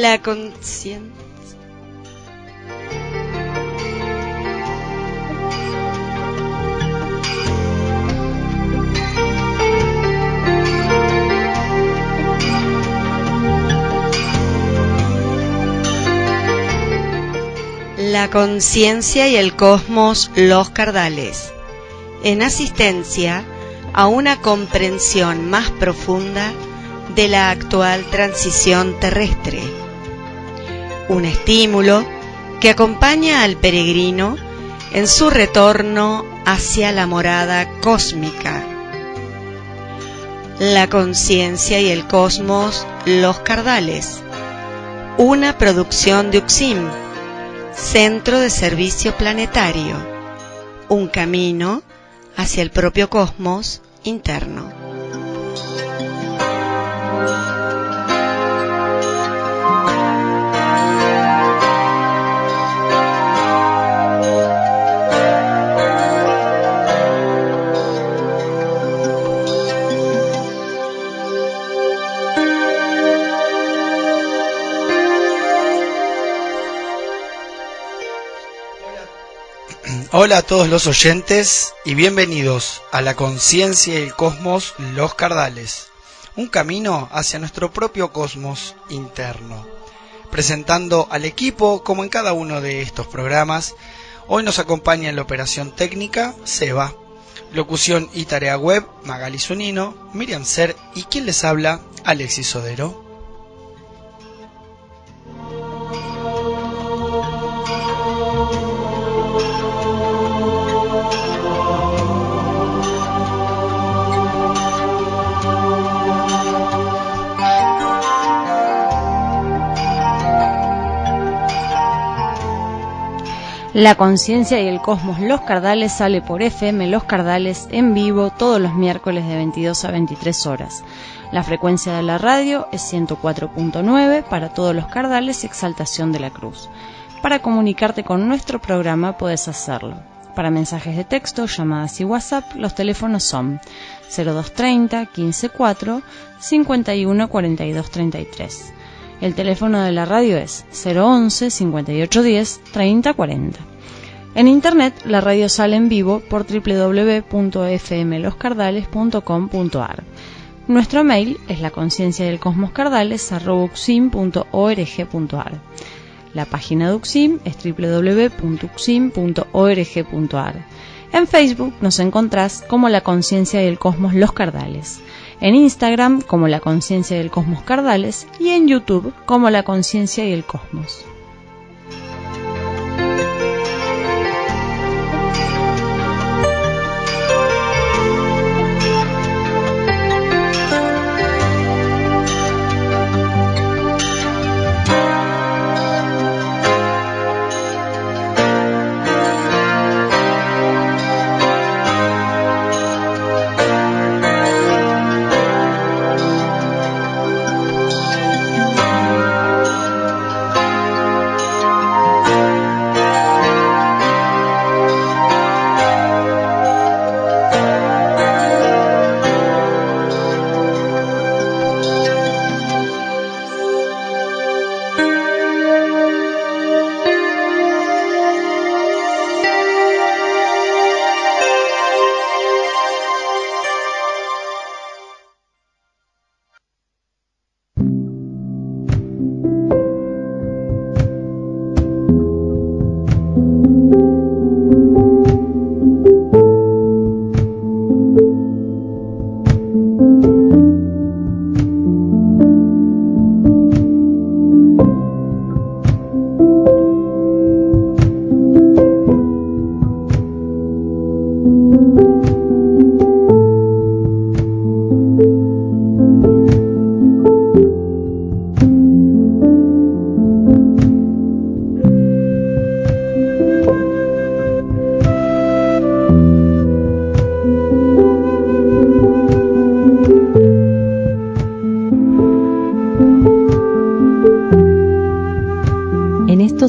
La conciencia. La conciencia y el cosmos, los cardales, en asistencia a una comprensión más profunda de la actual transición terrestre. Un estímulo que acompaña al peregrino en su retorno hacia la morada cósmica. La conciencia y el cosmos, los cardales, una producción de UXIM, Centro de Servicio Planetario, un camino hacia el propio cosmos interno. Hola a todos los oyentes y bienvenidos a La conciencia y el cosmos, los cardales, un camino hacia nuestro propio cosmos interno. Presentando al equipo como en cada uno de estos programas, hoy nos acompaña en la operación técnica Seba, locución y tarea web Magali Zunino, Miriam Ser y quien les habla, Alexis Sodero. La conciencia y el cosmos, los cardales, sale por FM Los Cardales en vivo todos los miércoles de 22 a 23 horas. La frecuencia de la radio es 104.9 para todos los cardales, Exaltación de la Cruz. Para comunicarte con nuestro programa puedes hacerlo. Para mensajes de texto, llamadas y WhatsApp, los teléfonos son 0230 154 51 42 33. El teléfono de la radio es 011 5810 3040. En internet, la radio sale en vivo por www.fmloscardales.com.ar. Nuestro mail es laconcienciadelcosmoscardales@uxim.org.ar. La página de UXIM es www.uxim.org.ar. En Facebook nos encontrás como La Conciencia y el Cosmos, los Cardales. En Instagram como La Conciencia y el Cosmos Cardales y en YouTube como La Conciencia y el Cosmos.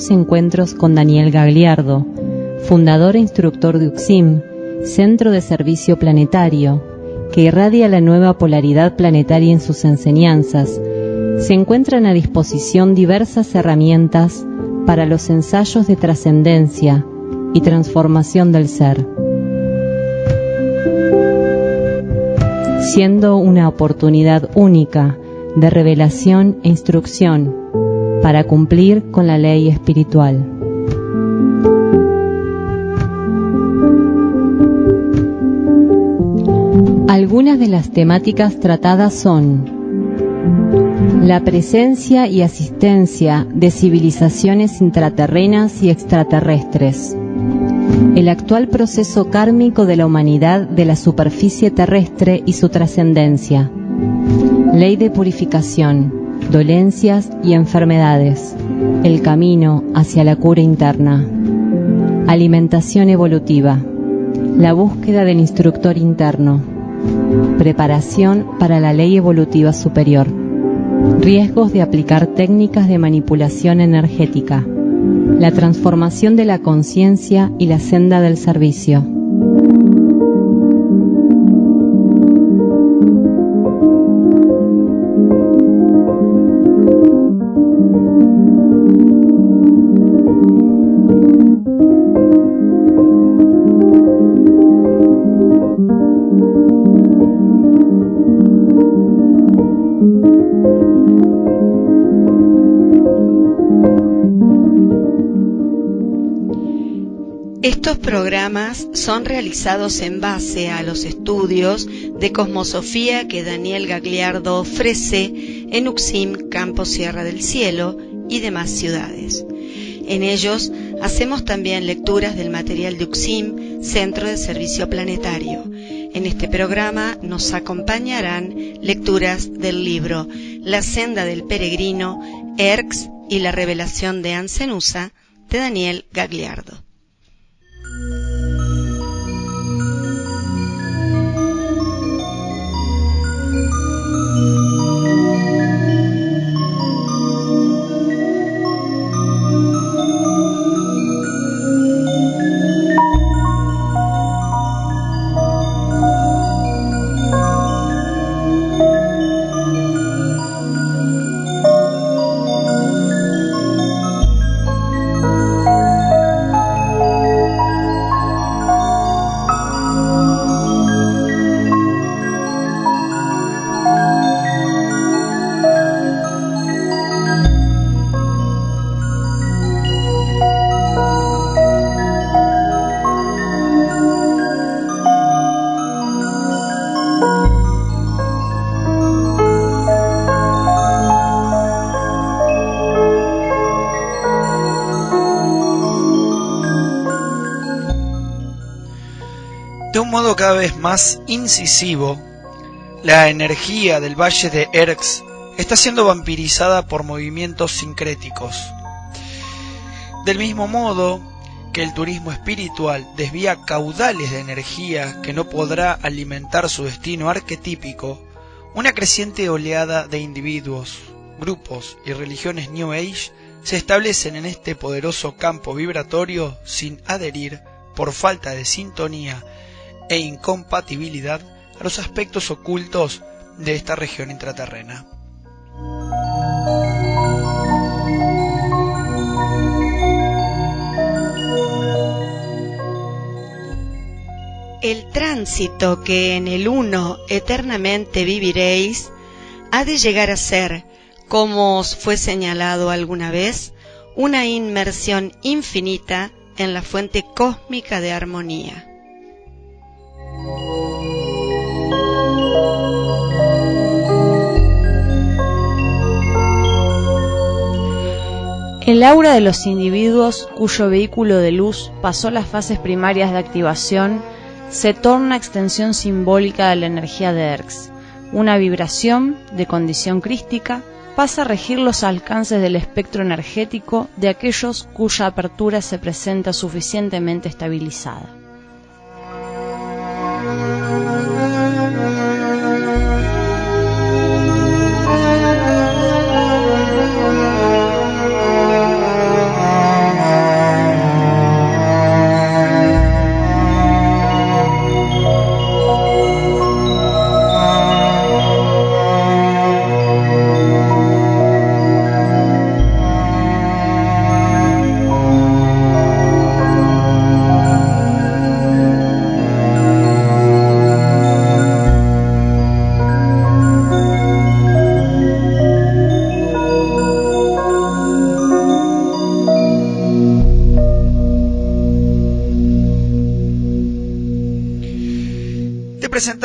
Encuentros con Daniel Gagliardo, fundador e instructor de UXIM, Centro de Servicio Planetario, que irradia la nueva polaridad planetaria en sus enseñanzas, Se encuentran a disposición diversas herramientas para los ensayos de trascendencia y transformación del ser, siendo una oportunidad única de revelación e instrucción para cumplir con la ley espiritual. Algunas de las temáticas tratadas son la presencia y asistencia de civilizaciones intraterrenas y extraterrestres, el actual proceso kármico de la humanidad de la superficie terrestre y su trascendencia, ley de purificación, dolencias y enfermedades, el camino hacia la cura interna, alimentación evolutiva, la búsqueda del instructor interno, preparación para la ley evolutiva superior, riesgos de aplicar técnicas de manipulación energética, la transformación de la conciencia y la senda del servicio. Estos programas son realizados en base a los estudios de cosmosofía que Daniel Gagliardo ofrece en UCSIM, Campo Sierra del Cielo y demás ciudades. En ellos hacemos también lecturas del material de UCSIM, Centro de Servicio Planetario. En este programa nos acompañarán lecturas del libro La Senda del Peregrino, ERX y la Revelación de Ancenusa, de Daniel Gagliardo. De un modo cada vez más incisivo, la energía del valle de Erx está siendo vampirizada por movimientos sincréticos. Del mismo modo que el turismo espiritual desvía caudales de energía que no podrá alimentar su destino arquetípico, una creciente oleada de individuos, grupos y religiones New Age se establecen en este poderoso campo vibratorio sin adherir, por falta de sintonía e incompatibilidad, a los aspectos ocultos de esta región intraterrena. El tránsito que en el uno eternamente viviréis ha de llegar a ser, como os fue señalado alguna vez, una inmersión infinita en la fuente cósmica de armonía. El aura de los individuos cuyo vehículo de luz pasó las fases primarias de activación se torna extensión simbólica de la energía de Erx. Una vibración de condición crística pasa a regir los alcances del espectro energético de aquellos cuya apertura se presenta suficientemente estabilizada.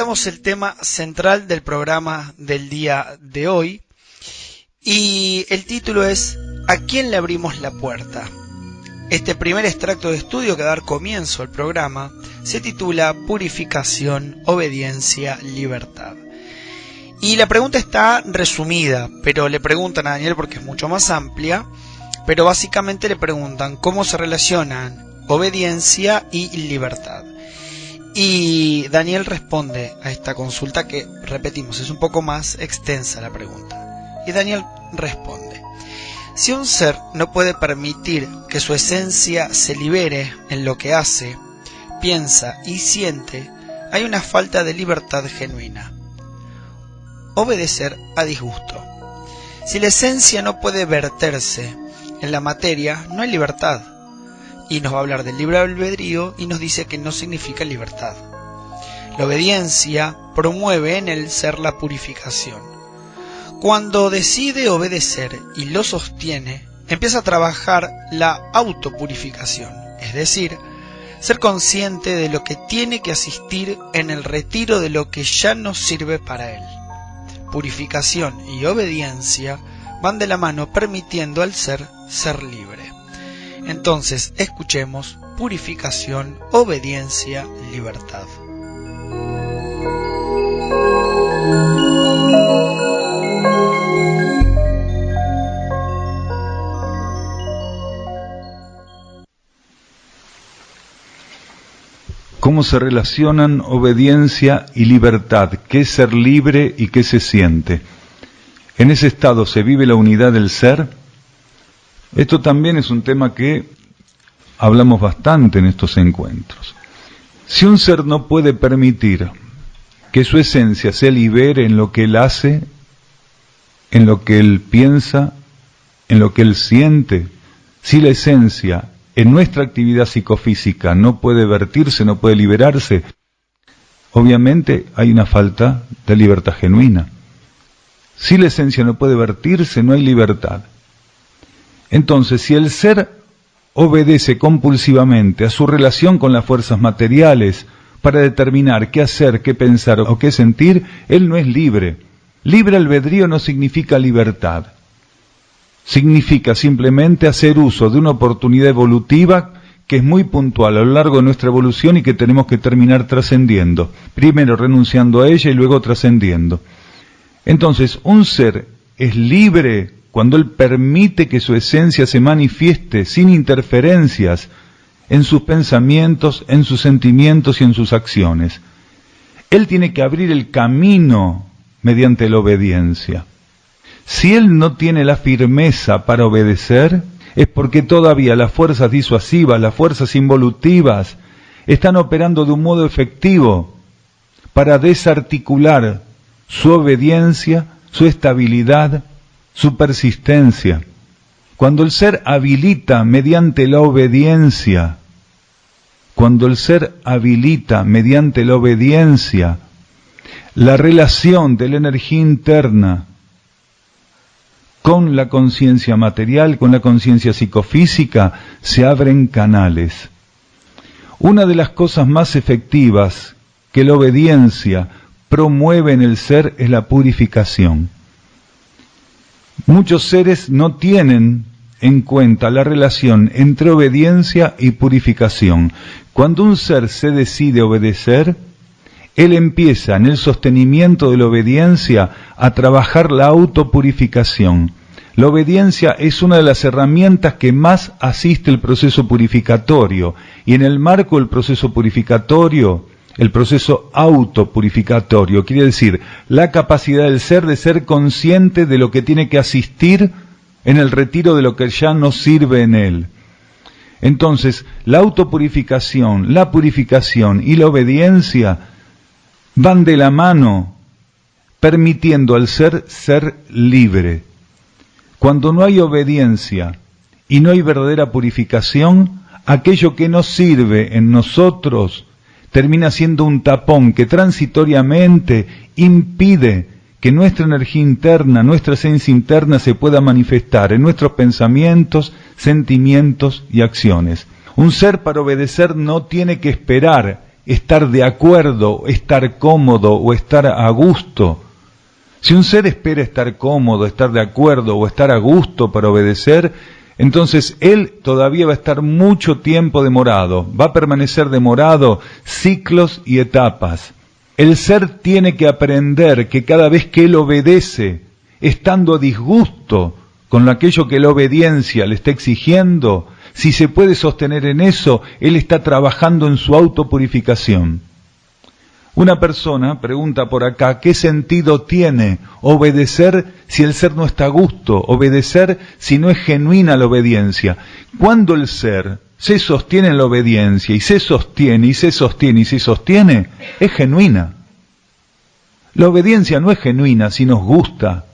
abordamos el tema central del programa del día de hoy y el título es ¿A quién le abrimos la puerta? Este primer extracto de estudio que va a dar comienzo al programa se titula Purificación, Obediencia, Libertad. Y la pregunta está resumida, pero le preguntan a Daniel porque es mucho más amplia, pero básicamente le preguntan cómo se relacionan obediencia y libertad. Y Daniel responde a esta consulta que, repetimos, es un poco más extensa la pregunta. Y Daniel responde: si un ser no puede permitir que su esencia se libere en lo que hace, piensa y siente, hay una falta de libertad genuina. Obedecer a disgusto. Si la esencia no puede verterse en la materia, no hay libertad. Y nos va a hablar del libre albedrío y nos dice que no significa libertad. La obediencia promueve en el ser la purificación. Cuando decide obedecer y lo sostiene, empieza a trabajar la autopurificación, es decir, ser consciente de lo que tiene que asistir en el retiro de lo que ya no sirve para él. Purificación y obediencia van de la mano permitiendo al ser libre. Entonces, escuchemos purificación, obediencia, libertad. ¿Cómo se relacionan obediencia y libertad? ¿Qué es ser libre y qué se siente? ¿En ese estado se vive la unidad del ser? Esto también es un tema que hablamos bastante en estos encuentros. Si un ser no puede permitir que su esencia se libere en lo que él hace, en lo que él piensa, en lo que él siente, si la esencia en nuestra actividad psicofísica no puede vertirse, no puede liberarse, obviamente hay una falta de libertad genuina. Si la esencia no puede vertirse, no hay libertad. Entonces, si el ser obedece compulsivamente a su relación con las fuerzas materiales para determinar qué hacer, qué pensar o qué sentir, él no es libre. Libre albedrío no significa libertad. Significa simplemente hacer uso de una oportunidad evolutiva que es muy puntual a lo largo de nuestra evolución y que tenemos que terminar trascendiendo. Primero renunciando a ella y luego trascendiendo. Entonces, un ser es libre cuando él permite que su esencia se manifieste sin interferencias en sus pensamientos, en sus sentimientos y en sus acciones. Él tiene que abrir el camino mediante la obediencia. Si él no tiene la firmeza para obedecer, es porque todavía las fuerzas disuasivas, las fuerzas involutivas, están operando de un modo efectivo para desarticular su obediencia, su estabilidad, su persistencia. Cuando el ser habilita mediante la obediencia, la relación de la energía interna con la conciencia material, con la conciencia psicofísica, se abren canales. Una de las cosas más efectivas que la obediencia promueve en el ser es la purificación. Muchos seres no tienen en cuenta la relación entre obediencia y purificación. Cuando un ser se decide obedecer, él empieza en el sostenimiento de la obediencia a trabajar la autopurificación. La obediencia es una de las herramientas que más asiste el proceso purificatorio, y en el marco del proceso purificatorio, el proceso autopurificatorio, quiere decir la capacidad del ser de ser consciente de lo que tiene que asistir en el retiro de lo que ya no sirve en él. Entonces, la autopurificación, la purificación y la obediencia van de la mano, permitiendo al ser libre. Cuando no hay obediencia y no hay verdadera purificación, aquello que no sirve en nosotros termina siendo un tapón que transitoriamente impide que nuestra energía interna, nuestra esencia interna se pueda manifestar en nuestros pensamientos, sentimientos y acciones. Un ser para obedecer no tiene que esperar estar de acuerdo, estar cómodo o estar a gusto. Si un ser espera estar cómodo, estar de acuerdo o estar a gusto para obedecer, entonces él todavía va a estar mucho tiempo demorado, va a permanecer demorado ciclos y etapas. El ser tiene que aprender que cada vez que él obedece, estando a disgusto con aquello que la obediencia le está exigiendo, si se puede sostener en eso, él está trabajando en su autopurificación. Una persona pregunta por acá, ¿qué sentido tiene obedecer si el ser no está a gusto? Obedecer si no es genuina la obediencia. Cuando el ser se sostiene en la obediencia y se sostiene y se sostiene y se sostiene, es genuina. La obediencia no es genuina si nos gusta.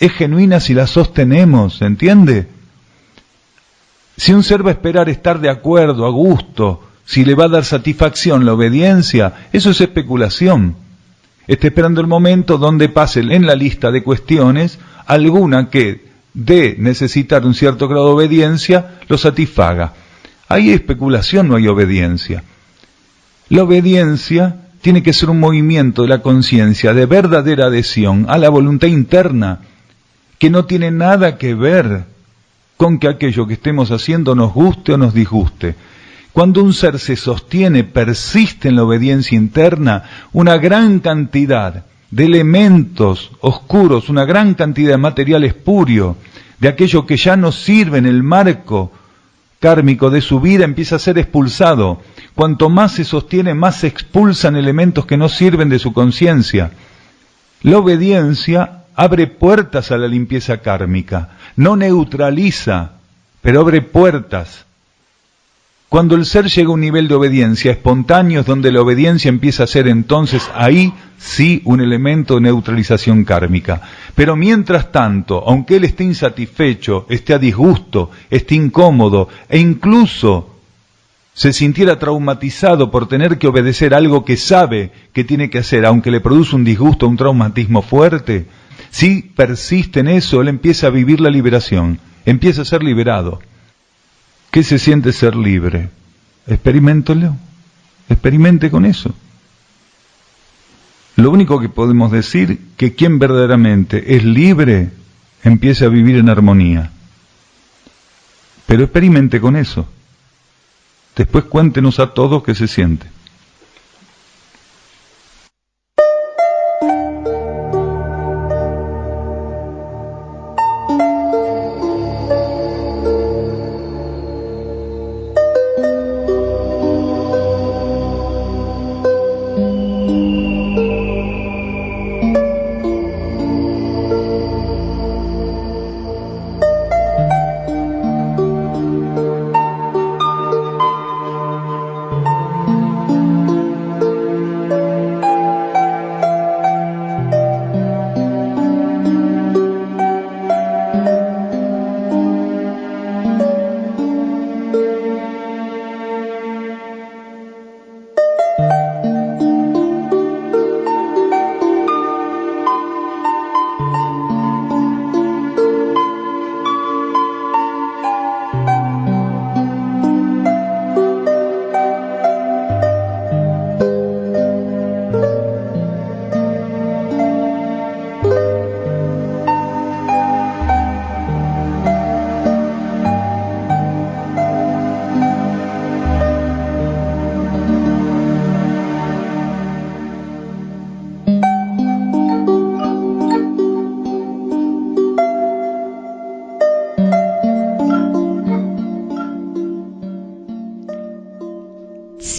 Es genuina si la sostenemos, ¿se entiende? Si un ser va a esperar estar de acuerdo, a gusto, si le va a dar satisfacción la obediencia, eso es especulación. Está esperando el momento donde pase en la lista de cuestiones alguna que, de necesitar un cierto grado de obediencia, lo satisfaga. Hay especulación, no hay obediencia. La obediencia tiene que ser un movimiento de la conciencia de verdadera adhesión a la voluntad interna, que no tiene nada que ver con que aquello que estemos haciendo nos guste o nos disguste. Cuando un ser se sostiene, persiste en la obediencia interna, una gran cantidad de elementos oscuros, una gran cantidad de material espurio, de aquello que ya no sirve en el marco kármico de su vida, empieza a ser expulsado. Cuanto más se sostiene, más se expulsan elementos que no sirven de su conciencia. La obediencia abre puertas a la limpieza kármica, no neutraliza, pero abre puertas. Cuando el ser llega a un nivel de obediencia espontáneo, es donde la obediencia empieza a ser entonces ahí sí un elemento de neutralización kármica. Pero mientras tanto, aunque él esté insatisfecho, esté a disgusto, esté incómodo e incluso se sintiera traumatizado por tener que obedecer algo que sabe que tiene que hacer, aunque le produce un disgusto, un traumatismo fuerte, si persiste en eso, él empieza a vivir la liberación, empieza a ser liberado. ¿Qué se siente ser libre? Experiméntelo, experimente con eso. Lo único que podemos decir que quien verdaderamente es libre empieza a vivir en armonía. Pero experimente con eso. Después cuéntenos a todos qué se siente.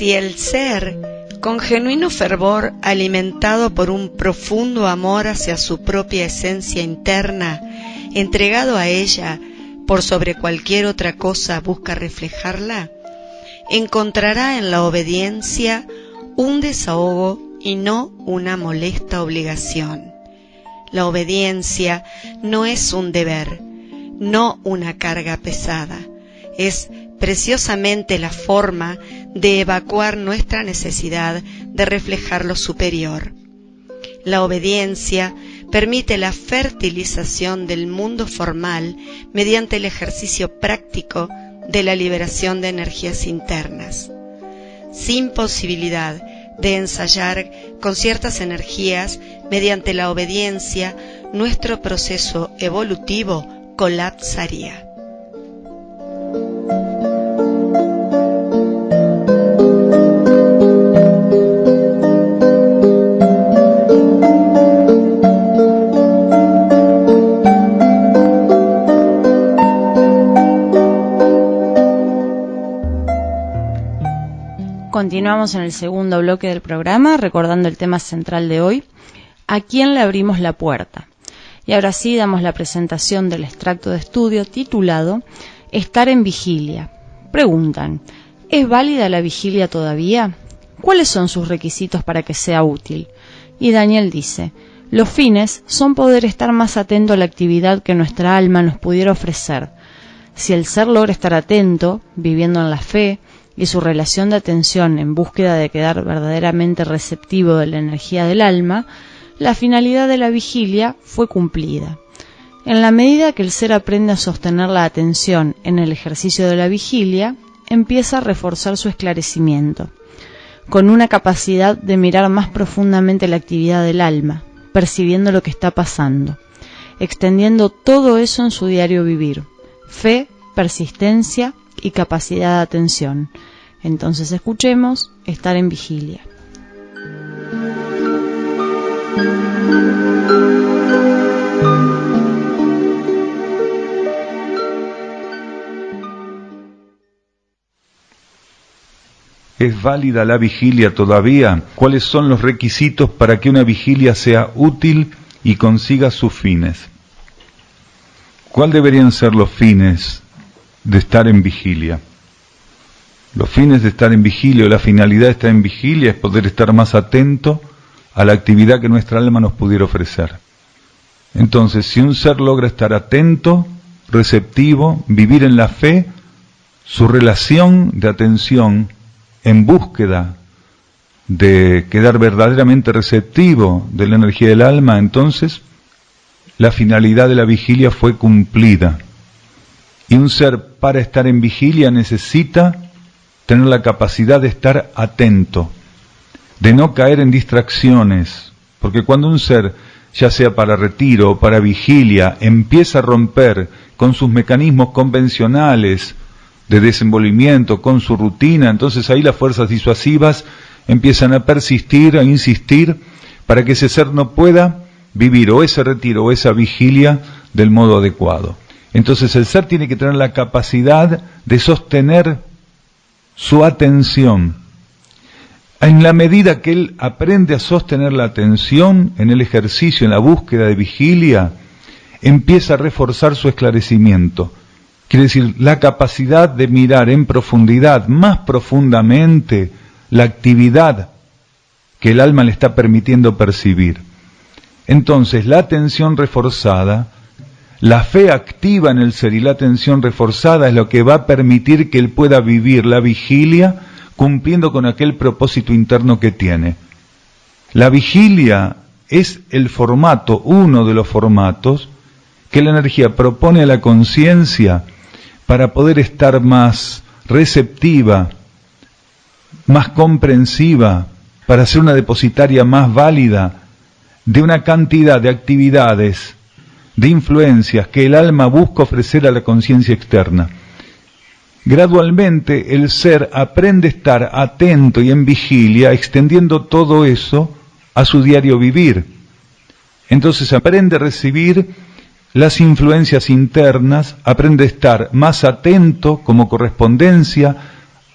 Si el ser, con genuino fervor, alimentado por un profundo amor hacia su propia esencia interna, entregado a ella por sobre cualquier otra cosa busca reflejarla, encontrará en la obediencia un desahogo y no una molesta obligación. La obediencia no es un deber, no una carga pesada, es preciosamente la forma de evacuar nuestra necesidad de reflejar lo superior. La obediencia permite la fertilización del mundo formal mediante el ejercicio práctico de la liberación de energías internas. sin posibilidad de ensayar con ciertas energías mediante la obediencia, nuestro proceso evolutivo colapsaría. Continuamos en el segundo bloque del programa, recordando el tema central de hoy, ¿a quién le abrimos la puerta? Y ahora sí damos la presentación del extracto de estudio titulado Estar en vigilia. Preguntan, ¿es válida la vigilia todavía? ¿Cuáles son sus requisitos para que sea útil? Y Daniel dice, los fines son poder estar más atento a la actividad que nuestra alma nos pudiera ofrecer. Si el ser logra estar atento, viviendo en la fe, y su relación de atención en búsqueda de quedar verdaderamente receptivo de la energía del alma, la finalidad de la vigilia fue cumplida. En la medida que el ser aprende a sostener la atención en el ejercicio de la vigilia, empieza a reforzar su esclarecimiento, con una capacidad de mirar más profundamente la actividad del alma, percibiendo lo que está pasando, extendiendo todo eso en su diario vivir, fe, persistencia y capacidad de atención. Entonces escuchemos Estar en vigilia. ¿Es válida la vigilia todavía? ¿Cuáles son los requisitos para que una vigilia sea útil y consiga sus fines? ¿Cuáles deberían ser los fines de estar en vigilia? Los fines de estar en vigilia o la finalidad de estar en vigilia es poder estar más atento a la actividad que nuestra alma nos pudiera ofrecer. Entonces, si un ser logra estar atento, receptivo, vivir en la fe, su relación de atención en búsqueda de quedar verdaderamente receptivo de la energía del alma, entonces la finalidad de la vigilia fue cumplida. Y un ser para estar en vigilia necesita tener la capacidad de estar atento, de no caer en distracciones, porque cuando un ser, ya sea para retiro o para vigilia, empieza a romper con sus mecanismos convencionales de desenvolvimiento, con su rutina, entonces ahí las fuerzas disuasivas empiezan a persistir, a insistir, para que ese ser no pueda vivir o ese retiro o esa vigilia del modo adecuado. Entonces el ser tiene que tener la capacidad de sostener su atención. En la medida que él aprende a sostener la atención en el ejercicio, en la búsqueda de vigilia, empieza a reforzar su esclarecimiento. Quiere decir, la capacidad de mirar en profundidad, más profundamente, la actividad que el alma le está permitiendo percibir. Entonces, la atención reforzada, la fe activa en el ser y la atención reforzada es lo que va a permitir que él pueda vivir la vigilia cumpliendo con aquel propósito interno que tiene. La vigilia es el formato, uno de los formatos, que la energía propone a la conciencia para poder estar más receptiva, más comprensiva, para ser una depositaria más válida de una cantidad de actividades, de influencias que el alma busca ofrecer a la conciencia externa. Gradualmente el ser aprende a estar atento y en vigilia, extendiendo todo eso a su diario vivir. Entonces aprende a recibir las influencias internas, aprende a estar más atento como correspondencia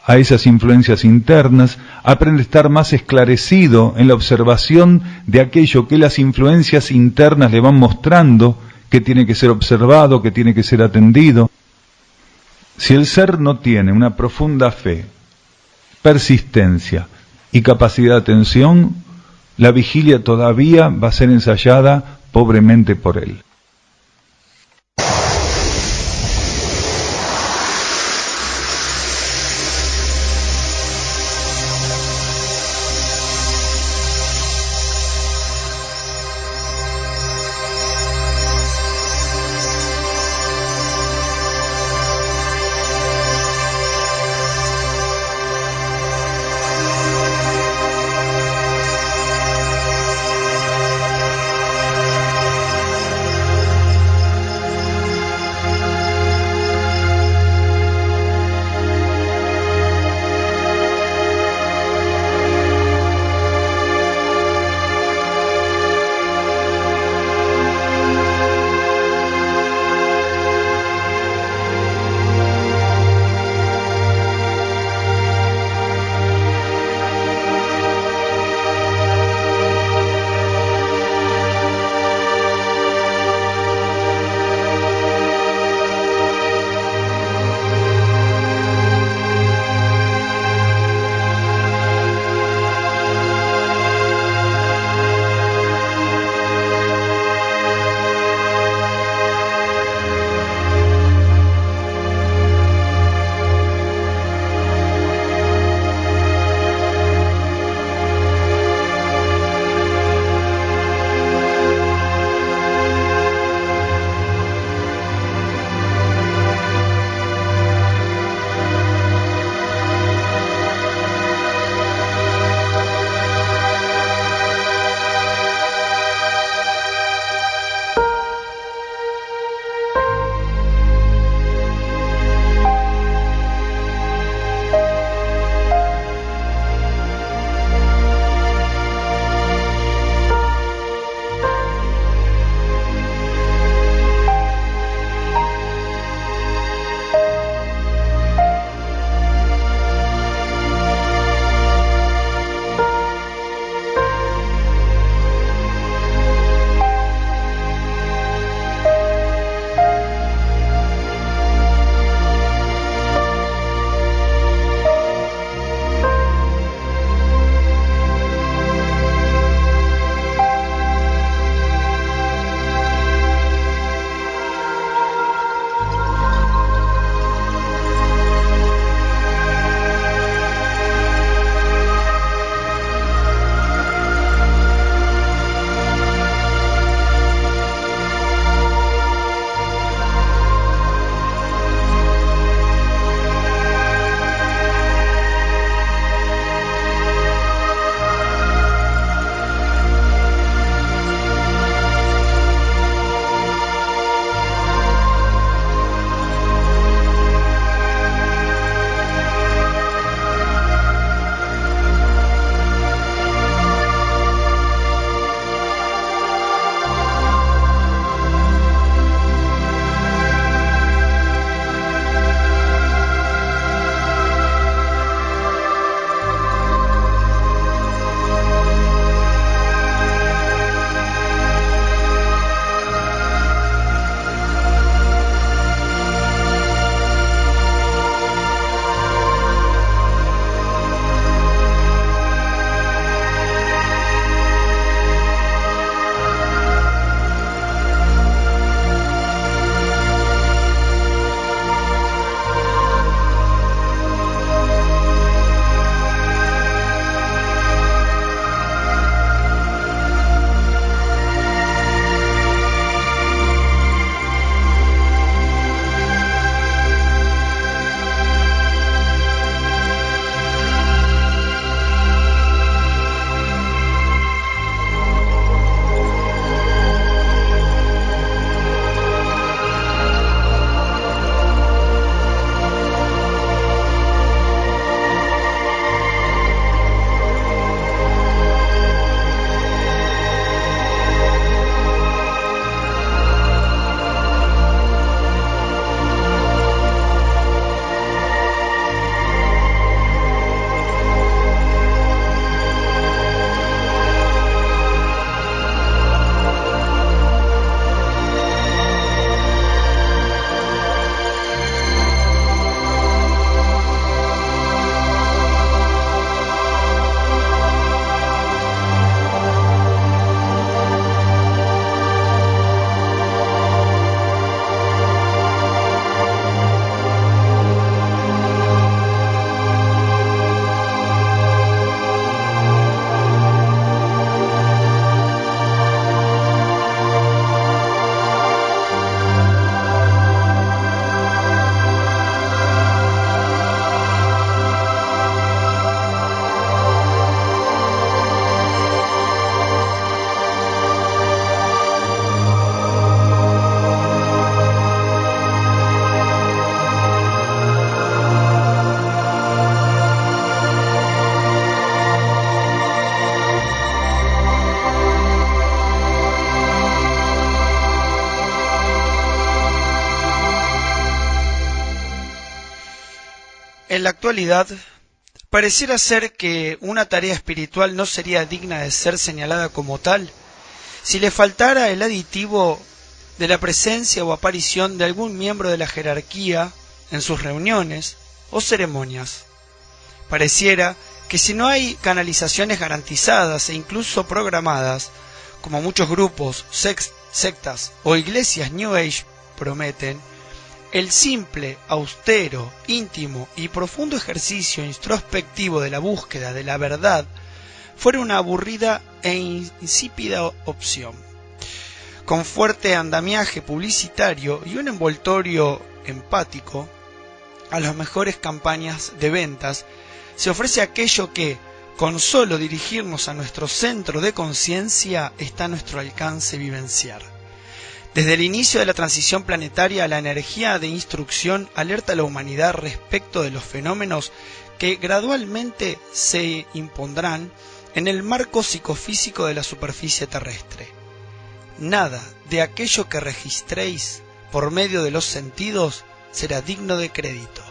a esas influencias internas, aprende a estar más esclarecido en la observación de aquello que las influencias internas le van mostrando, que tiene que ser observado, que tiene que ser atendido. Si el ser no tiene una profunda fe, persistencia y capacidad de atención, la vigilia todavía va a ser ensayada pobremente por él. En la actualidad, pareciera ser que una tarea espiritual no sería digna de ser señalada como tal si le faltara el aditivo de la presencia o aparición de algún miembro de la jerarquía en sus reuniones o ceremonias. Pareciera que si no hay canalizaciones garantizadas e incluso programadas, como muchos grupos, sectas o iglesias New Age prometen, el simple, austero, íntimo y profundo ejercicio introspectivo de la búsqueda de la verdad fuera una aburrida e insípida opción. Con fuerte andamiaje publicitario y un envoltorio empático, a las mejores campañas de ventas se ofrece aquello que, con solo dirigirnos a nuestro centro de conciencia, está a nuestro alcance vivenciar. Desde el inicio de la transición planetaria, la energía de instrucción alerta a la humanidad respecto de los fenómenos que gradualmente se impondrán en el marco psicofísico de la superficie terrestre. Nada de aquello que registréis por medio de los sentidos será digno de crédito.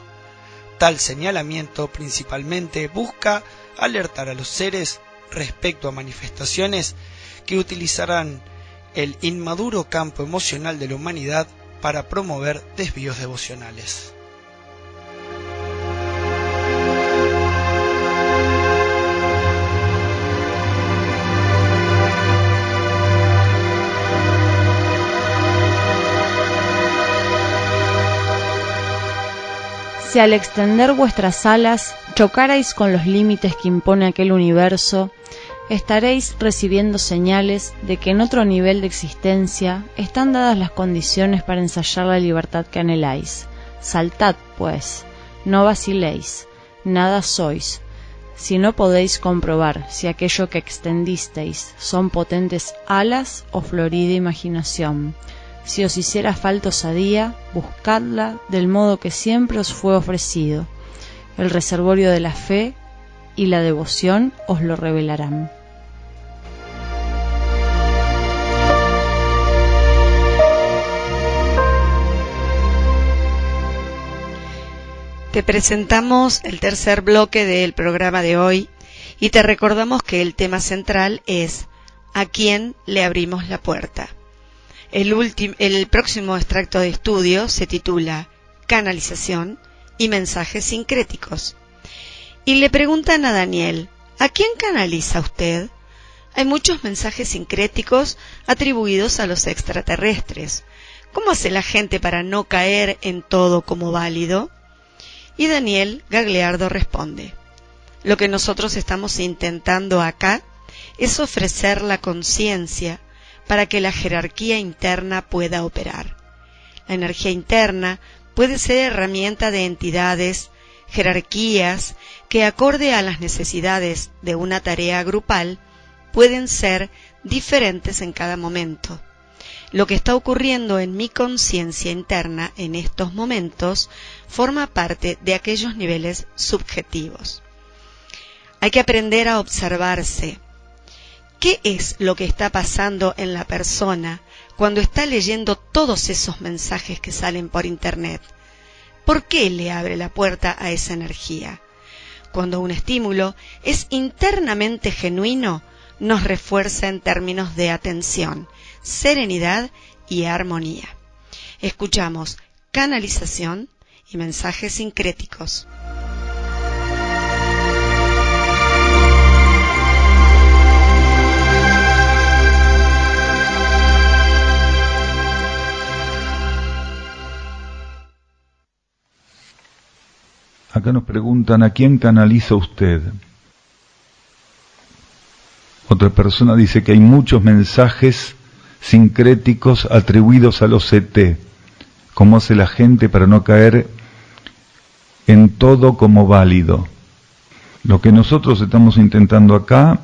Tal señalamiento principalmente busca alertar a los seres respecto a manifestaciones que utilizarán el inmaduro campo emocional de la humanidad para promover desvíos devocionales. Si al extender vuestras alas chocarais con los límites que impone aquel universo, estaréis recibiendo señales de que en otro nivel de existencia están dadas las condiciones para ensayar la libertad que anheláis. Saltad, pues, no vaciléis, nada sois, si no podéis comprobar si aquello que extendisteis son potentes alas o florida imaginación. Si os hiciera falta osadía, buscadla del modo que siempre os fue ofrecido. El reservorio de la fe y la devoción os lo revelarán. Te presentamos el tercer bloque del programa de hoy y te recordamos que el tema central es ¿a quién le abrimos la puerta? El próximo extracto de estudio se titula Canalización y mensajes sincréticos. Y le preguntan a Daniel, ¿a quién canaliza usted? Hay muchos mensajes sincréticos atribuidos a los extraterrestres. ¿Cómo hace la gente para no caer en todo como válido? Y Daniel Gagliardo responde, lo que nosotros estamos intentando acá es ofrecer la conciencia para que la jerarquía interna pueda operar. La energía interna puede ser herramienta de entidades, jerarquías, que acorde a las necesidades de una tarea grupal, pueden ser diferentes en cada momento. Lo que está ocurriendo en mi conciencia interna en estos momentos forma parte de aquellos niveles subjetivos. Hay que aprender a observarse. ¿Qué es lo que está pasando en la persona cuando está leyendo todos esos mensajes que salen por internet? ¿Por qué le abre la puerta a esa energía? Cuando un estímulo es internamente genuino, nos refuerza en términos de atención, serenidad y armonía. Escuchamos canalización y mensajes sincréticos. Acá nos preguntan, ¿a quién canaliza usted? Otra persona dice que hay muchos mensajes sincréticos atribuidos a los CT. ¿Cómo hace la gente para no caer en todo como válido? Lo que nosotros estamos intentando acá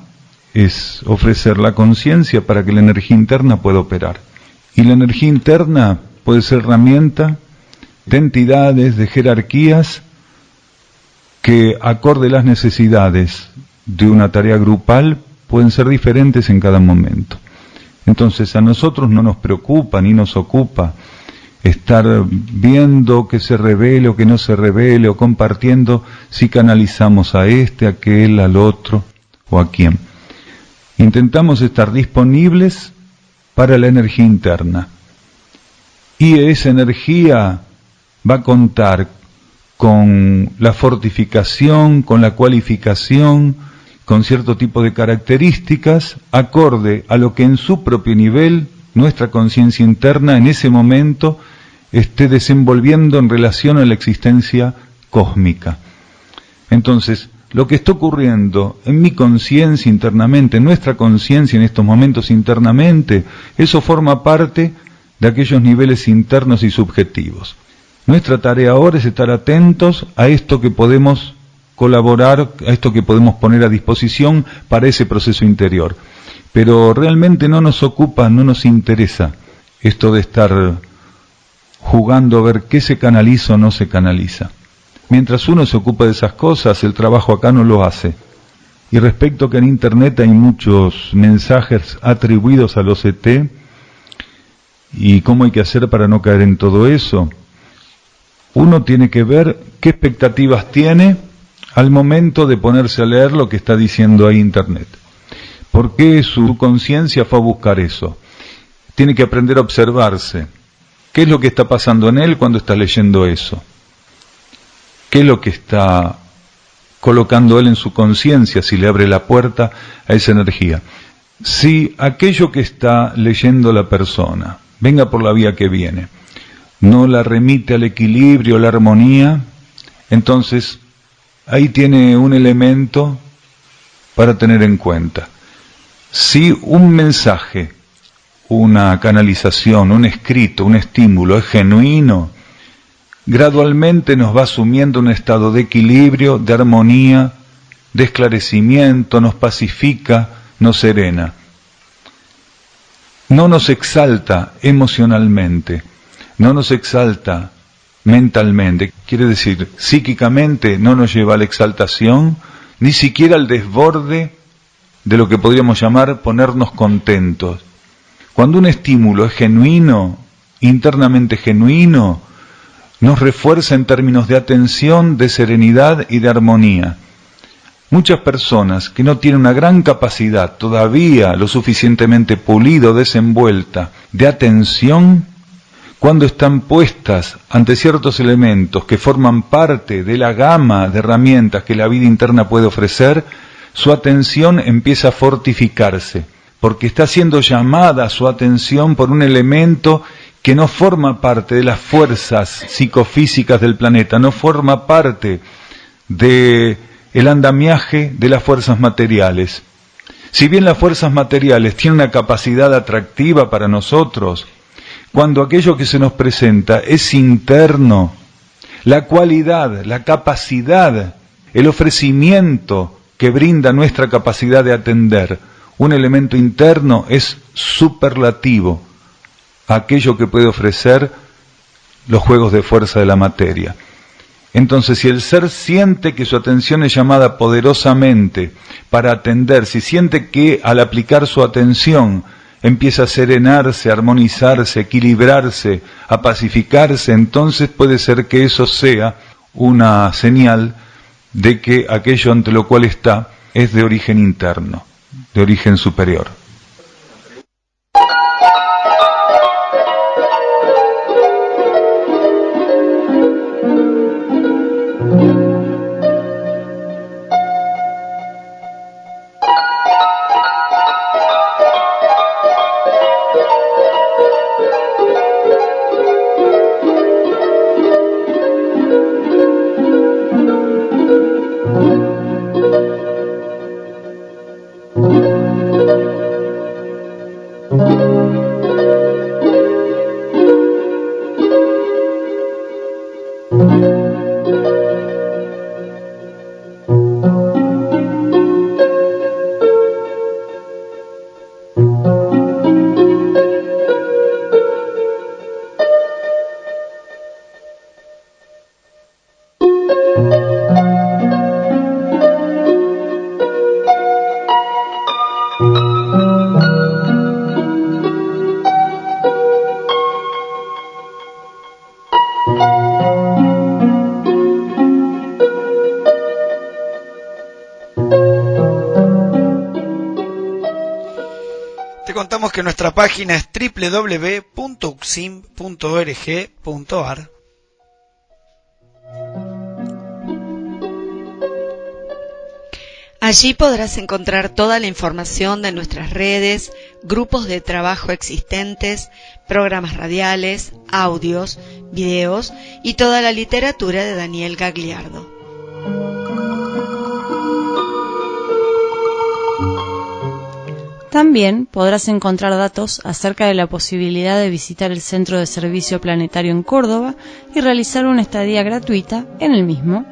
es ofrecer la conciencia para que la energía interna pueda operar. Y la energía interna puede ser herramienta de entidades, de jerarquías, que acorde las necesidades de una tarea grupal pueden ser diferentes en cada momento. Entonces a nosotros no nos preocupa ni nos ocupa estar viendo que se revele o que no se revele, o compartiendo si canalizamos a este, a aquel, al otro o a quién. Intentamos estar disponibles para la energía interna. Y esa energía va a contar con la fortificación, con la cualificación, con cierto tipo de características, acorde a lo que en su propio nivel nuestra conciencia interna en ese momento esté desenvolviendo en relación a la existencia cósmica. Entonces, lo que está ocurriendo en mi conciencia internamente, en nuestra conciencia en estos momentos internamente, eso forma parte de aquellos niveles internos y subjetivos. Nuestra tarea ahora es estar atentos a esto que podemos colaborar, a esto que podemos poner a disposición para ese proceso interior. Pero realmente no nos ocupa, no nos interesa esto de estar jugando a ver qué se canaliza o no se canaliza. Mientras uno se ocupa de esas cosas, el trabajo acá no lo hace. Y respecto a que en Internet hay muchos mensajes atribuidos a los ET, y cómo hay que hacer para no caer en todo eso, uno tiene que ver qué expectativas tiene al momento de ponerse a leer lo que está diciendo ahí Internet. ¿Por qué su conciencia fue a buscar eso? Tiene que aprender a observarse. ¿Qué es lo que está pasando en él cuando está leyendo eso? ¿Qué es lo que está colocando él en su conciencia si le abre la puerta a esa energía? Si aquello que está leyendo la persona, venga por la vía que viene, no la remite al equilibrio, a la armonía, entonces ahí tiene un elemento para tener en cuenta. Si un mensaje, una canalización, un escrito, un estímulo es genuino, gradualmente nos va asumiendo un estado de equilibrio, de armonía, de esclarecimiento, nos pacifica, nos serena. No nos exalta emocionalmente, no nos exalta mentalmente, quiere decir, psíquicamente no nos lleva a la exaltación, ni siquiera al desborde de lo que podríamos llamar ponernos contentos. Cuando un estímulo es genuino, internamente genuino, nos refuerza en términos de atención, de serenidad y de armonía. Muchas personas que no tienen una gran capacidad todavía lo suficientemente pulida o desenvuelta de atención, cuando están puestas ante ciertos elementos que forman parte de la gama de herramientas que la vida interna puede ofrecer, su atención empieza a fortificarse, porque está siendo llamada su atención por un elemento que no forma parte de las fuerzas psicofísicas del planeta, no forma parte de el andamiaje de las fuerzas materiales. Si bien las fuerzas materiales tienen una capacidad atractiva para nosotros, cuando aquello que se nos presenta es interno, la cualidad, la capacidad, el ofrecimiento que brinda nuestra capacidad de atender un elemento interno es superlativo a aquello que puede ofrecer los juegos de fuerza de la materia. Entonces, si el ser siente que su atención es llamada poderosamente para atender, si siente que al aplicar su atención empieza a serenarse, a armonizarse, a equilibrarse, a pacificarse, entonces puede ser que eso sea una señal de que aquello ante lo cual está es de origen interno, de origen superior. contamos que nuestra página es www.ucsim.org.ar. Allí podrás encontrar toda la información de nuestras redes, grupos de trabajo existentes, programas radiales, audios, videos y toda la literatura de Daniel Gagliardo. También podrás encontrar datos acerca de la posibilidad de visitar el Centro de Servicio Planetario en Córdoba y realizar una estadía gratuita en el mismo.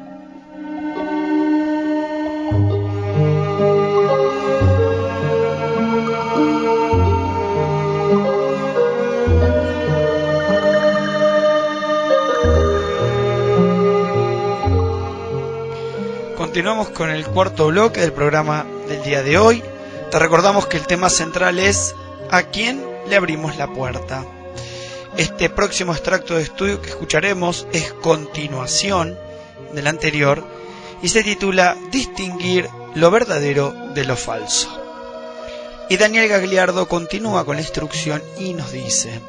Continuamos con el cuarto bloque del programa del día de hoy. Te recordamos que el tema central es ¿a quién le abrimos la puerta? Este próximo extracto de estudio que escucharemos es continuación del anterior y se titula Distinguir lo verdadero de lo falso. Y Daniel Gagliardo continúa con la instrucción y nos dice: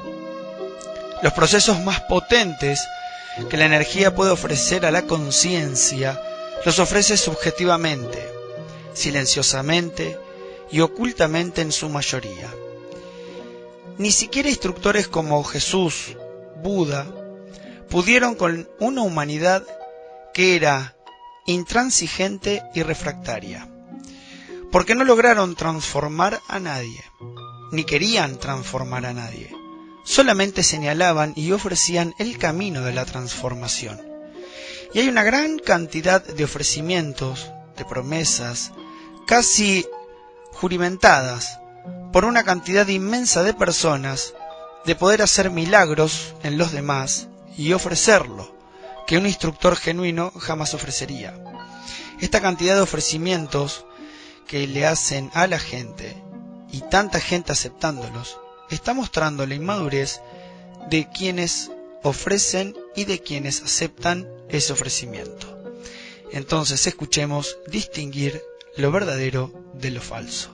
los procesos más potentes que la energía puede ofrecer a la conciencia los ofrece subjetivamente, silenciosamente y ocultamente en su mayoría. Ni siquiera instructores como Jesús, Buda, pudieron con una humanidad que era intransigente y refractaria, porque no lograron transformar a nadie, ni querían transformar a nadie, solamente señalaban y ofrecían el camino de la transformación. Y hay una gran cantidad de ofrecimientos, de promesas, casi juramentadas por una cantidad inmensa de personas, de poder hacer milagros en los demás y ofrecerlo, que un instructor genuino jamás ofrecería. Esta cantidad de ofrecimientos que le hacen a la gente, y tanta gente aceptándolos, está mostrando la inmadurez de quienes ofrecen y de quienes aceptan ese ofrecimiento. Entonces escuchemos distinguir lo verdadero de lo falso.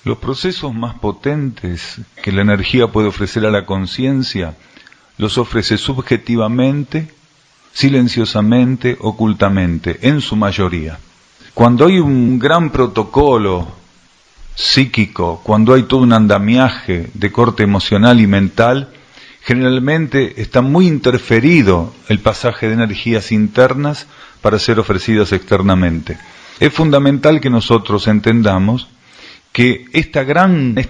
Los procesos más potentes que la energía puede ofrecer a la conciencia los ofrece subjetivamente, silenciosamente, ocultamente, en su mayoría. Cuando hay un gran protocolo psíquico, cuando hay todo un andamiaje de corte emocional y mental, generalmente está muy interferido el pasaje de energías internas para ser ofrecidas externamente. Es fundamental que nosotros entendamos que esta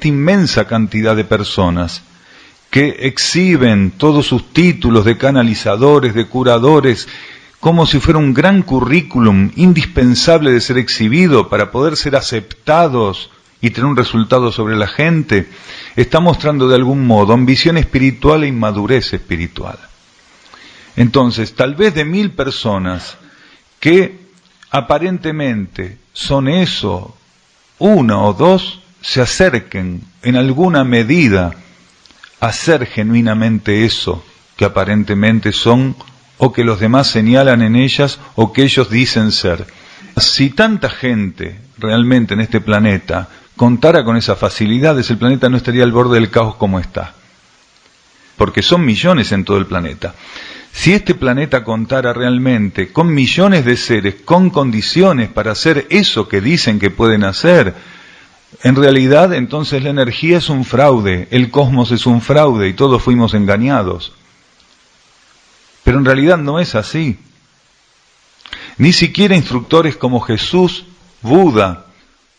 inmensa cantidad de personas que exhiben todos sus títulos de canalizadores, de curadores, como si fuera un gran currículum indispensable de ser exhibido para poder ser aceptados y tener un resultado sobre la gente, está mostrando de algún modo ambición espiritual e inmadurez espiritual. Entonces, tal vez de 1000 personas que aparentemente son eso, 1 o 2 se acerquen en alguna medida a ser genuinamente eso que aparentemente son, o que los demás señalan en ellas, o que ellos dicen ser. Si tanta gente realmente en este planeta contara con esas facilidades, el planeta no estaría al borde del caos como está, porque son millones en todo el planeta. Si este planeta contara realmente con millones de seres, con condiciones para hacer eso que dicen que pueden hacer, en realidad entonces la energía es un fraude, el cosmos es un fraude y todos fuimos engañados. Pero en realidad no es así. Ni siquiera instructores como Jesús, Buda,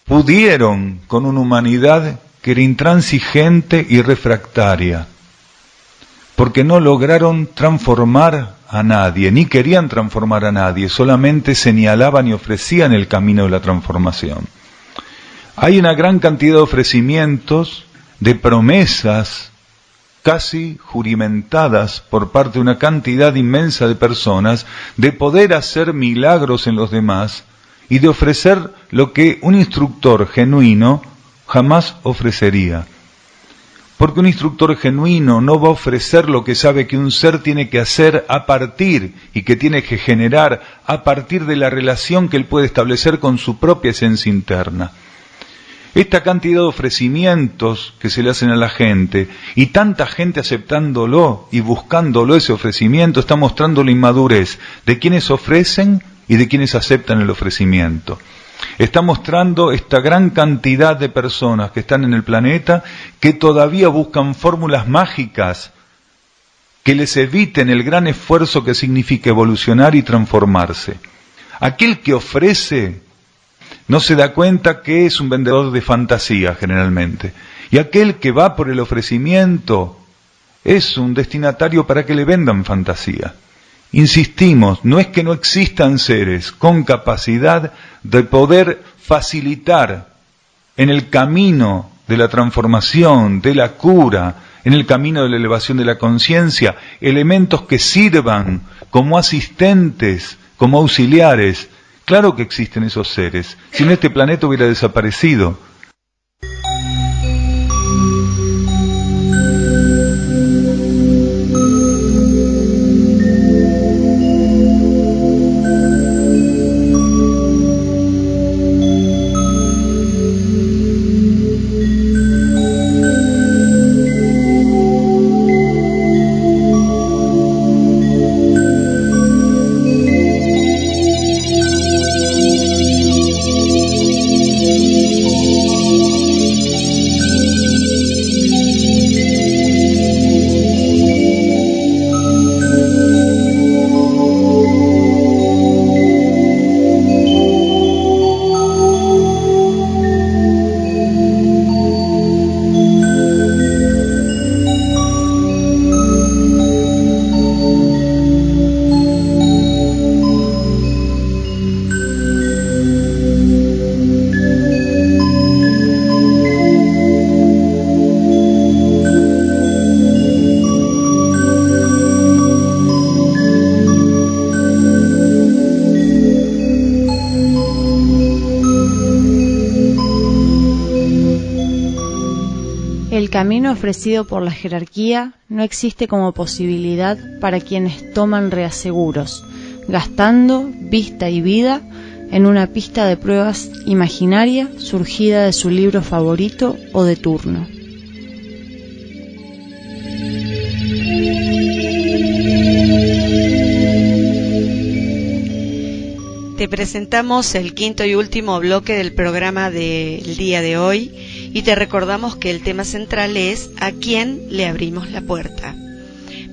pudieron con una humanidad que era intransigente y refractaria, porque no lograron transformar a nadie, ni querían transformar a nadie, solamente señalaban y ofrecían el camino de la transformación. Hay una gran cantidad de ofrecimientos, de promesas, casi juramentadas por parte de una cantidad inmensa de personas, de poder hacer milagros en los demás y de ofrecer lo que un instructor genuino jamás ofrecería. Porque un instructor genuino no va a ofrecer lo que sabe que un ser tiene que hacer a partir y que tiene que generar a partir de la relación que él puede establecer con su propia esencia interna. Esta cantidad de ofrecimientos que se le hacen a la gente y tanta gente aceptándolo y buscándolo ese ofrecimiento está mostrando la inmadurez de quienes ofrecen y de quienes aceptan el ofrecimiento. Está mostrando esta gran cantidad de personas que están en el planeta que todavía buscan fórmulas mágicas que les eviten el gran esfuerzo que significa evolucionar y transformarse. Aquel que ofrece no se da cuenta que es un vendedor de fantasía generalmente. Y aquel que va por el ofrecimiento es un destinatario para que le vendan fantasía. Insistimos, no es que no existan seres con capacidad de poder facilitar en el camino de la transformación, de la cura, en el camino de la elevación de la conciencia, elementos que sirvan como asistentes, como auxiliares. Claro que existen esos seres, si no este planeta hubiera desaparecido. El camino ofrecido por la jerarquía no existe como posibilidad para quienes toman reaseguros, gastando vista y vida en una pista de pruebas imaginaria surgida de su libro favorito o de turno. Te presentamos el quinto y último bloque del programa del día de hoy y te recordamos que el tema central es ¿a quién le abrimos la puerta?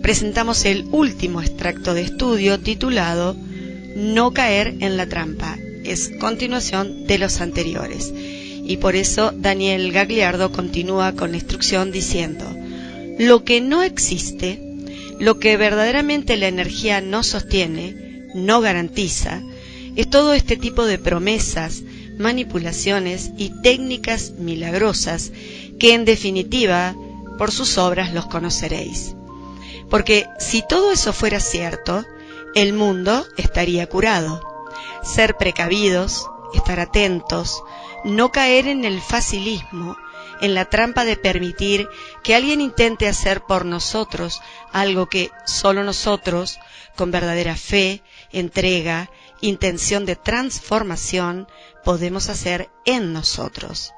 Presentamos el último extracto de estudio titulado No caer en la trampa. Es continuación de los anteriores. Y por eso Daniel Gagliardo continúa con la instrucción diciendo: lo que no existe, lo que verdaderamente la energía no sostiene, no garantiza, es todo este tipo de promesas, manipulaciones y técnicas milagrosas que en definitiva por sus obras los conoceréis. Porque si todo eso fuera cierto, el mundo estaría curado. Ser precavidos, estar atentos, no caer en el facilismo, en la trampa de permitir que alguien intente hacer por nosotros algo que solo nosotros, con verdadera fe, entrega, intención de transformación, podemos hacer en nosotros.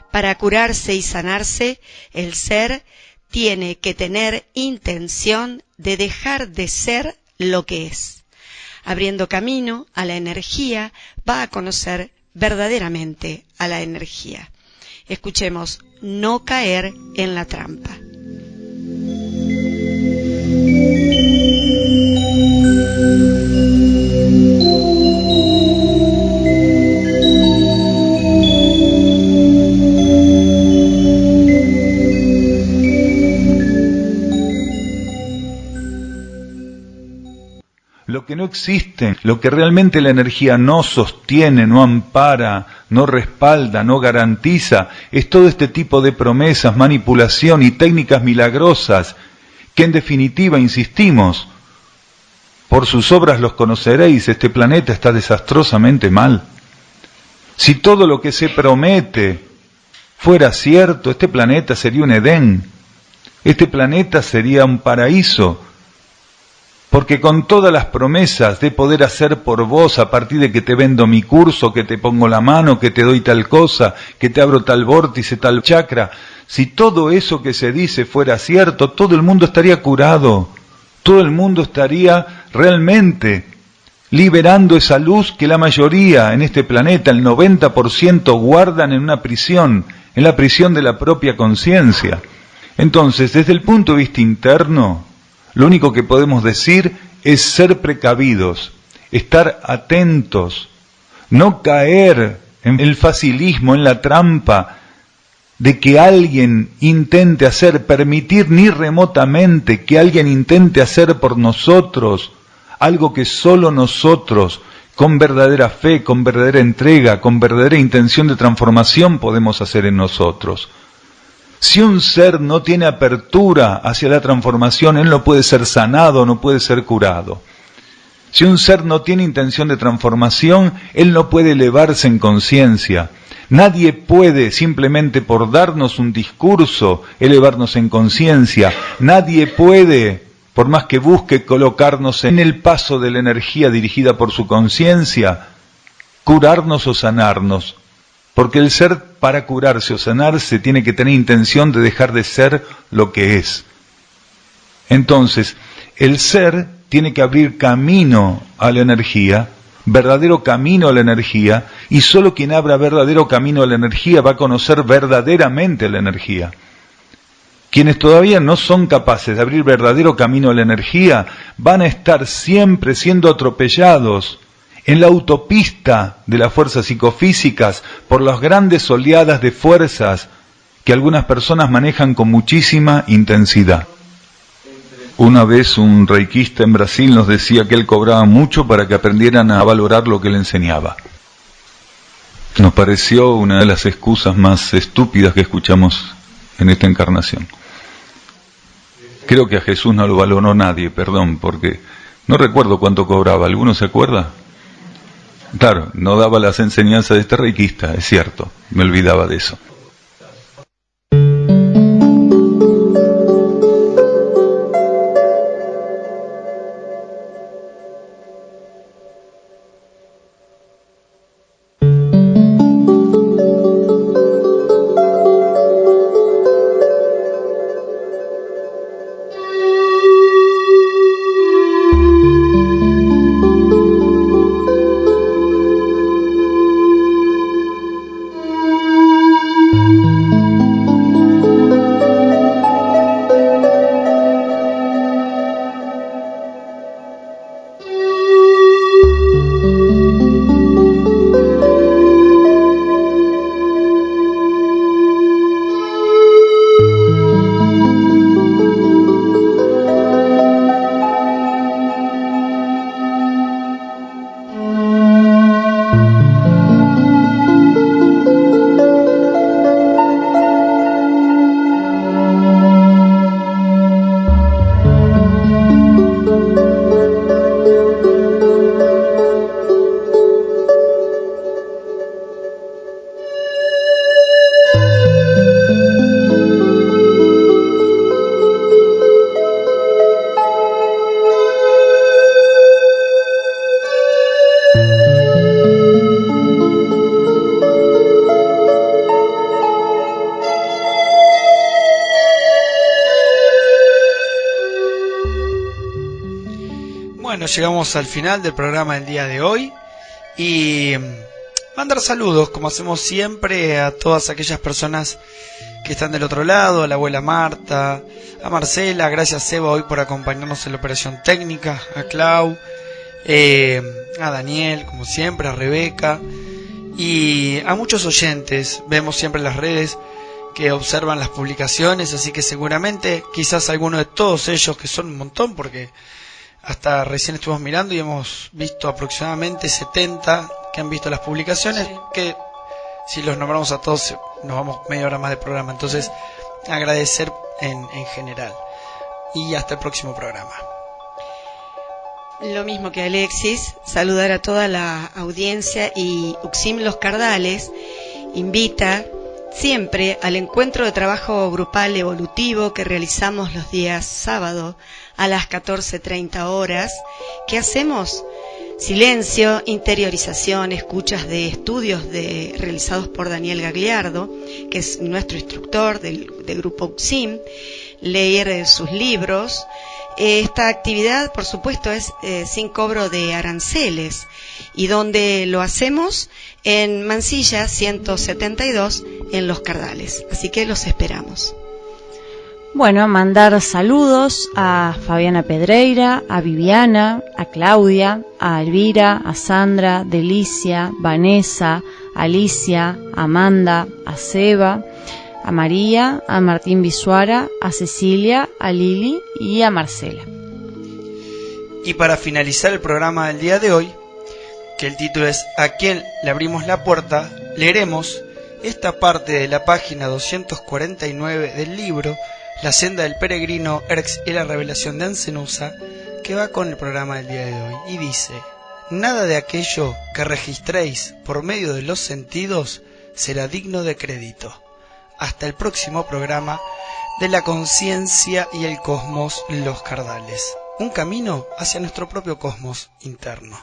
Para curarse y sanarse, el ser tiene que tener intención de dejar de ser lo que es. Abriendo camino a la energía, va a conocer verdaderamente a la energía. Escuchemos No caer en la trampa. Lo que no existe, lo que realmente la energía no sostiene, no ampara, no respalda, no garantiza, es todo este tipo de promesas, manipulación y técnicas milagrosas que en definitiva, insistimos, por sus obras los conoceréis, este planeta está desastrosamente mal. Si todo lo que se promete fuera cierto, este planeta sería un Edén, este planeta sería un paraíso, porque con todas las promesas de poder hacer por vos a partir de que te vendo mi curso, que te pongo la mano, que te doy tal cosa, que te abro tal vórtice, tal chakra, si todo eso que se dice fuera cierto, todo el mundo estaría curado, todo el mundo estaría realmente liberando esa luz que la mayoría en este planeta, el 90%, guardan en una prisión, en la prisión de la propia conciencia. Entonces, desde el punto de vista interno, lo único que podemos decir es ser precavidos, estar atentos, no caer en el facilismo, en la trampa de que alguien intente hacer, permitir ni remotamente que alguien intente hacer por nosotros algo que solo nosotros, con verdadera fe, con verdadera entrega, con verdadera intención de transformación podemos hacer en nosotros. Si un ser no tiene apertura hacia la transformación, él no puede ser sanado, no puede ser curado. Si un ser no tiene intención de transformación, él no puede elevarse en conciencia. Nadie puede, simplemente por darnos un discurso, elevarnos en conciencia. Nadie puede, por más que busque colocarnos en el paso de la energía dirigida por su conciencia, curarnos o sanarnos. Porque el ser, para curarse o sanarse, tiene que tener intención de dejar de ser lo que es. Entonces, el ser tiene que abrir camino a la energía, verdadero camino a la energía, y solo quien abra verdadero camino a la energía va a conocer verdaderamente la energía. Quienes todavía no son capaces de abrir verdadero camino a la energía, van a estar siempre siendo atropellados en la autopista de las fuerzas psicofísicas por las grandes oleadas de fuerzas que algunas personas manejan con muchísima intensidad. Una vez un reikista en Brasil nos decía que él cobraba mucho para que aprendieran a valorar lo que le enseñaba. Nos pareció una de las excusas más estúpidas que escuchamos en esta encarnación. Creo que a Jesús no lo valoró nadie, perdón, porque no recuerdo cuánto cobraba. ¿Alguno se acuerda? Claro, no daba las enseñanzas de este reikista, es cierto, me olvidaba de eso. Llegamos al final del programa del día de hoy y mandar saludos, como hacemos siempre, a todas aquellas personas que están del otro lado, a la abuela Marta, a Marcela, gracias Seba hoy por acompañarnos en la operación técnica, a Clau, a Daniel, como siempre, a Rebeca y a muchos oyentes. Vemos siempre en las redes que observan las publicaciones, así que seguramente quizás alguno de todos ellos, que son un montón, porque hasta recién estuvimos mirando y hemos visto aproximadamente 70 que han visto las publicaciones, sí. Que si los nombramos a todos nos vamos media hora más de programa, entonces agradecer en general y hasta el próximo programa. Lo mismo que Alexis, saludar a toda la audiencia, y Uxim Los Cardales invita siempre al encuentro de trabajo grupal evolutivo que realizamos los días sábado a las 14:30 horas, que hacemos silencio, interiorización, escuchas de estudios realizados por Daniel Gagliardo, que es nuestro instructor del grupo UCSIM, leer sus libros. Esta actividad, por supuesto, es sin cobro de aranceles, y donde lo hacemos en Mansilla 172 en Los Cardales. Así que los esperamos. Bueno, mandar saludos a Fabiana Pedreira, a Viviana, a Claudia, a Elvira, a Sandra, Delicia, Vanessa, Alicia, Amanda, a Seba, a María, a Martín Bisuara, a Cecilia, a Lili y a Marcela. Y para finalizar el programa del día de hoy, que el título es ¿A quién le abrimos la puerta?, leeremos esta parte de la página 249 del libro La senda del peregrino, Erx y la revelación de Ancenusa, que va con el programa del día de hoy, y dice: nada de aquello que registréis por medio de los sentidos será digno de crédito. Hasta el próximo programa de la conciencia y el cosmos, Los Cardales. Un camino hacia nuestro propio cosmos interno.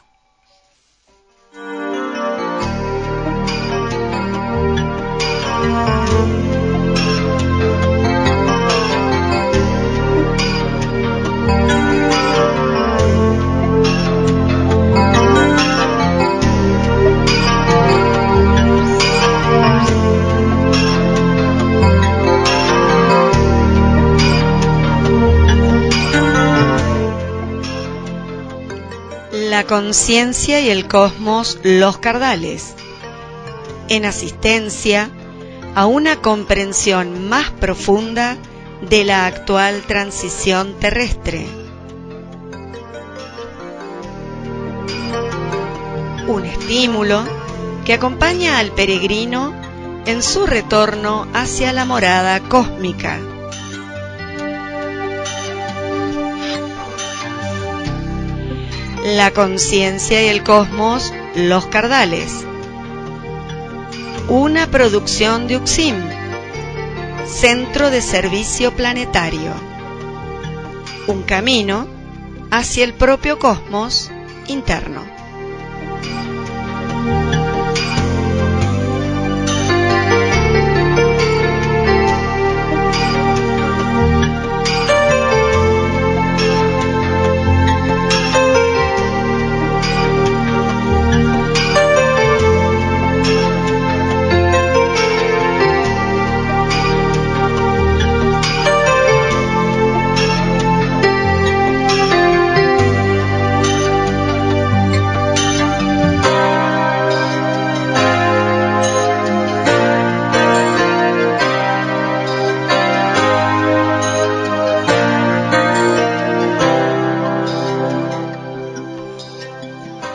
La conciencia y el cosmos, Los Cardales, en asistencia a una comprensión más profunda de la actual transición terrestre. Un estímulo que acompaña al peregrino en su retorno hacia la morada cósmica. La conciencia y el cosmos, Los Cardales. Una producción de UCSIM, Centro de Servicio Planetario. Un camino hacia el propio cosmos interno.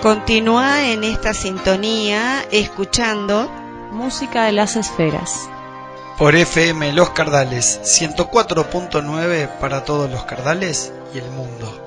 Continúa en esta sintonía escuchando música de las esferas por FM Los Cardales 104.9 para todos los Cardales y el mundo.